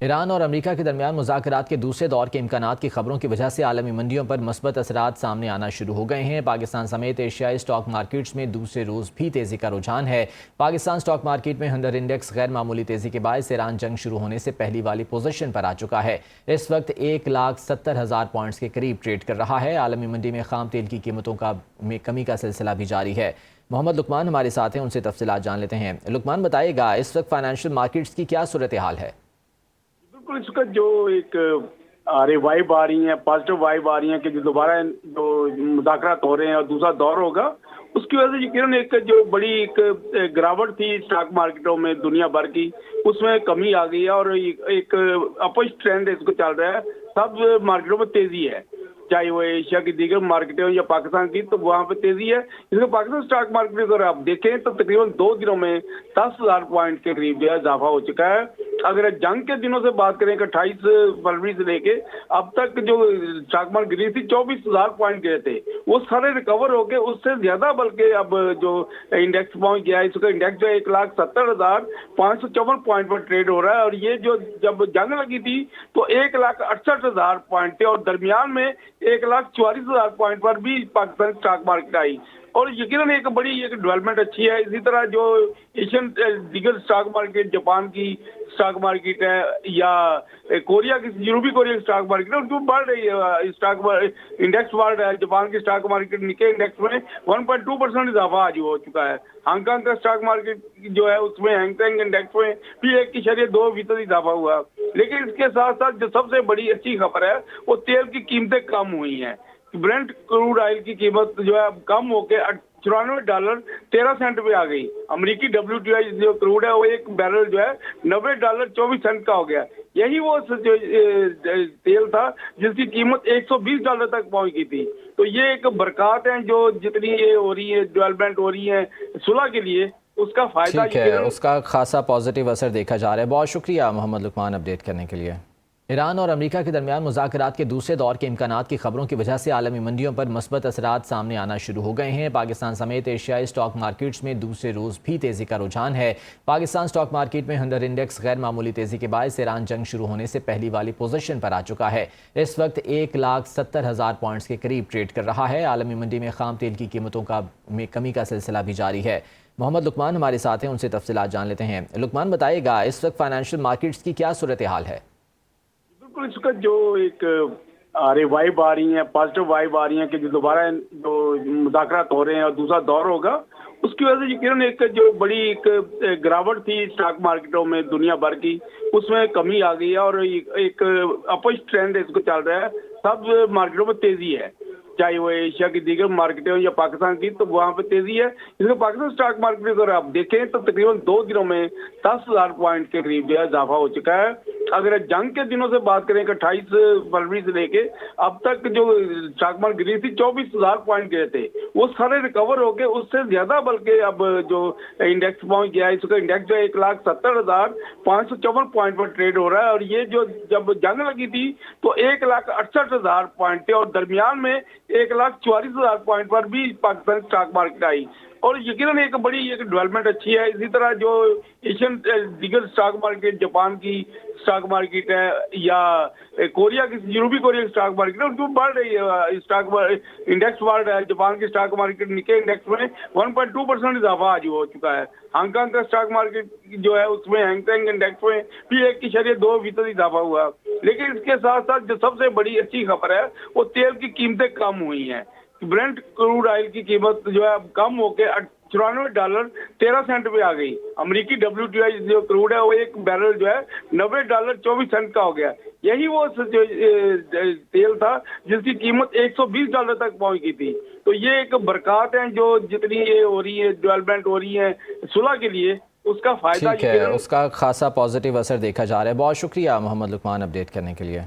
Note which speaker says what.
Speaker 1: ایران اور امریکہ کے درمیان مذاکرات کے دوسرے دور کے امکانات کی خبروں کی وجہ سے عالمی منڈیوں پر مثبت اثرات سامنے آنا شروع ہو گئے ہیں۔ پاکستان سمیت ایشیائی اسٹاک مارکیٹس میں دوسرے روز بھی تیزی کا رجحان ہے۔ پاکستان اسٹاک مارکیٹ میں ہنڈر انڈیکس غیر معمولی تیزی کے باعث ایران جنگ شروع ہونے سے پہلی والی پوزیشن پر آ چکا ہے۔ اس وقت 1,70,000 پوائنٹس کے قریب ٹریڈ کر رہا ہے۔ عالمی منڈی میں خام تیل کی قیمتوں میں کمی کا سلسلہ بھی جاری ہے۔ محمد لقمان ہمارے ساتھ ہیں، ان سے تفصیلات جان لیتے ہیں۔ لقمان، بتائیے گا اس وقت فائنینشیل مارکیٹس کی کیا صورتحال ہے؟
Speaker 2: بالکل، اس کا جو ایک وائب آ رہی ہے، پازیٹیو وائب آ رہی ہے کہ جو دوبارہ جو مذاکرات ہو رہے ہیں اور دوسرا دور ہوگا، اس کی وجہ سے یقیناً ایک جو بڑی ایک گراوٹ تھی اسٹاک مارکیٹوں میں دنیا بھر کی، اس میں کمی آ گئی ہے اور ایک اپورڈ ٹرینڈ اس کو چل رہا ہے۔ سب مارکیٹوں میں تیزی ہے، چاہے وہ ایشیا کی دیگر مارکیٹیں ہوں یا پاکستان کی، تو وہاں پہ تیزی ہے۔ اس میں پاکستان اسٹاک مارکیٹ اگر آپ دیکھیں تو تقریباً 2 دنوں میں 10,000 پوائنٹ کے قریب جو ہے اضافہ ہو چکا ہے۔ اگر جنگ کے دنوں سے بات کریں کہ 28 فروری سے لے کے اب تک جو اسٹاک مارکیٹ گری تھی 24,000 پوائنٹ گئے تھے، وہ سارے ریکور ہو کے اس سے زیادہ بلکہ اب جو انڈیکس پہنچ گیا ہے، اس کا انڈیکس جو 1,70,554 پوائنٹ پر ٹریڈ ہو رہا ہے۔ اور یہ جو جب جنگ لگی تھی تو 1,68,000 پوائنٹ تھے اور درمیان میں 1,44,000 پوائنٹ پر بھی پاکستان اسٹاک مارکیٹ آئی، اور یقیناً ایک بڑی ایک ڈیولپمنٹ اچھی ہے۔ اسی طرح جو ایشین دیگر اسٹاک مارکیٹ، جاپان کی اسٹاک مارکیٹ ہے یا کوریا کی، جنوبی کوریا کی اسٹاک مارکیٹ ہے، ان کو بڑھ رہی ہے، اسٹاک انڈیکس بڑھ رہا ہے۔ جاپان کی اسٹاک مارکیٹ نکے انڈیکس میں 1.2% اضافہ آج ہو چکا ہے۔ ہانگ کانگ کا اسٹاک مارکیٹ جو ہے اس میں ہانگ کانگ انڈیکس میں بھی 1.2% اضافہ ہوا۔ لیکن اس کے ساتھ ساتھ جو سب سے بڑی اچھی خبر ہے وہ تیل کی قیمتیں کم ہوئی ہیں۔ برنٹ کروڈ آئل کی قیمت جو ہے کم ہو کے $94.13 پہ آ گئی۔ امریکی WTI جو کروڈ ہے وہ ایک بیرل جو ہے $90.24 کا ہو گیا۔ یہی وہ تیل تھا جس کی قیمت $120 تک پہنچ گئی تھی۔ تو یہ ایک برکات ہیں جو جتنی یہ ہو رہی ہے، ڈیولپمنٹ ہو رہی ہے صلح کے لیے، اس کا فائدہ
Speaker 1: ٹھیک ہے، اس کا خاصا پازیٹیو اثر دیکھا جا رہا ہے۔ بہت شکریہ محمد لقمان اپڈیٹ کرنے کے لیے۔ ایران اور امریکہ کے درمیان مذاکرات کے دوسرے دور کے امکانات کی خبروں کی وجہ سے عالمی منڈیوں پر مثبت اثرات سامنے آنا شروع ہو گئے ہیں۔ پاکستان سمیت ایشیائی اسٹاک مارکیٹس میں دوسرے روز بھی تیزی کا رجحان ہے۔ پاکستان اسٹاک مارکیٹ میں ہنڈر انڈیکس غیر معمولی تیزی کے باعث ایران جنگ شروع ہونے سے پہلی والی پوزیشن پر آ چکا ہے۔ اس وقت 1,70,000 پوائنٹس کے قریب ٹریڈ کر رہا ہے۔ عالمی منڈی میں خام تیل کی قیمتوں میں کمی کا سلسلہ بھی جاری ہے۔ محمد لقمان ہمارے ساتھ ہیں، ان سے تفصیلات جان لیتے ہیں۔ لقمان، بتائیے گا اس وقت فائنینشیل مارکیٹس کی کیا صورتحال ہے؟
Speaker 2: بالکل، اس کا جو ایک وائب آ رہی ہے، پازیٹیو وائب آ رہی ہے کہ جو دوبارہ جو مذاکرات ہو رہے ہیں اور دوسرا دور ہوگا، اس کی وجہ سے یقیناً ایک جو بڑی ایک گراوٹ تھی اسٹاک مارکیٹوں میں دنیا بھر کی، اس میں کمی آ گئی ہے اور ایک اپورڈ ٹرینڈ اس کو چل رہا ہے۔ سب مارکیٹوں میں تیزی ہے، چاہے وہ ایشیا کی دیگر مارکیٹیں ہوں یا پاکستان کی، تو وہاں پہ تیزی ہے۔ اس میں پاکستان اسٹاک مارکیٹ اگر آپ دیکھیں تو تقریباً 2 دنوں میں 10,000 پوائنٹ کے قریب جو ہے اضافہ ہو چکا ہے۔ اگر جنگ کے دنوں سے بات کریں کہ 28 فروری سے لے کے اب تک جو اسٹاک مارکیٹ گری تھی 24,000 پوائنٹ گئے تھے، وہ سارے ریکور ہو کے اس سے زیادہ بلکہ اب جو انڈیکس پہنچ گیا ہے، اس کا انڈیکس جو 1,70,554 پوائنٹ پر ٹریڈ ہو رہا ہے۔ اور یہ جو جب جنگ لگی تھی تو 1,68,000 پوائنٹ تھے اور درمیان میں 1,44,000 پوائنٹ پر بھی پاکستان اسٹاک مارکیٹ آئی، اور یقیناً ایک بڑی ایک ڈیولپمنٹ اچھی ہے۔ اسی طرح جو ایشین دیگر اسٹاک مارکیٹ، جاپان کی اسٹاک مارکیٹ ہے یا کوریا کی، جنوبی کوریا کی اسٹاک مارکیٹ ہے، ان کو بڑھ رہی ہے، اسٹاک انڈیکس بڑھ رہا ہے۔ جاپان کی اسٹاک مارکیٹ نکے انڈیکس میں 1.2% اضافہ آج ہو چکا ہے۔ ہانگ کانگ کا اسٹاک مارکیٹ جو ہے اس میں ہانگ کانگ انڈیکس میں بھی 1.2% اضافہ ہوا۔ لیکن اس کے ساتھ ساتھ جو سب سے بڑی اچھی خبر ہے وہ تیل کی قیمتیں کم ہوئی ہیں۔ برنٹ کروڈ آئل کی قیمت جو ہے کم ہو کے $94.13 پہ آ گئی۔ امریکی WTI جو کروڈ ہے وہ ایک بیرل جو ہے $90.24 کا ہو گیا۔ یہی وہ تیل تھا جس کی قیمت $120 تک پہنچ گئی تھی۔ تو یہ ایک برکات ہیں جو جتنی یہ ہو رہی ہے، ڈیولپمنٹ ہو رہی ہے صلح کے لیے، اس کا فائدہ
Speaker 1: ٹھیک ہے، اس کا خاصا پازیٹیو اثر دیکھا جا رہا ہے۔ بہت شکریہ محمد لقمان اپڈیٹ کرنے کے لیے۔